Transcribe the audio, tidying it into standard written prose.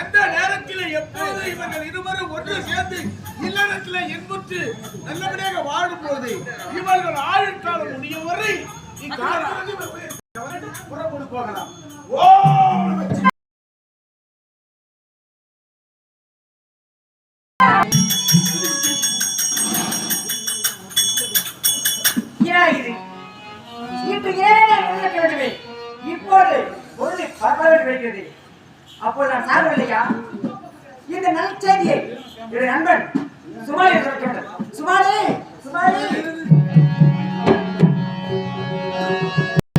எந்த நேரத்தில் எப்போது இவர்கள் இருவரும் ஒன்று சேர்ந்து இல்லறத்தில் இன்புற்று நல்லபடியாக வாழும் போது இவர்கள் ஆயுள் காலம் முடியும் வரை புறப்பட்டு போகலாம். இப்போது பொருளை பரவாயில்லை வைக்கிறது. அப்போ நான் சாகவில்லையா? இந்த நற்செய்தியை என்னுடைய நண்பன் சுமாரி சொல்ல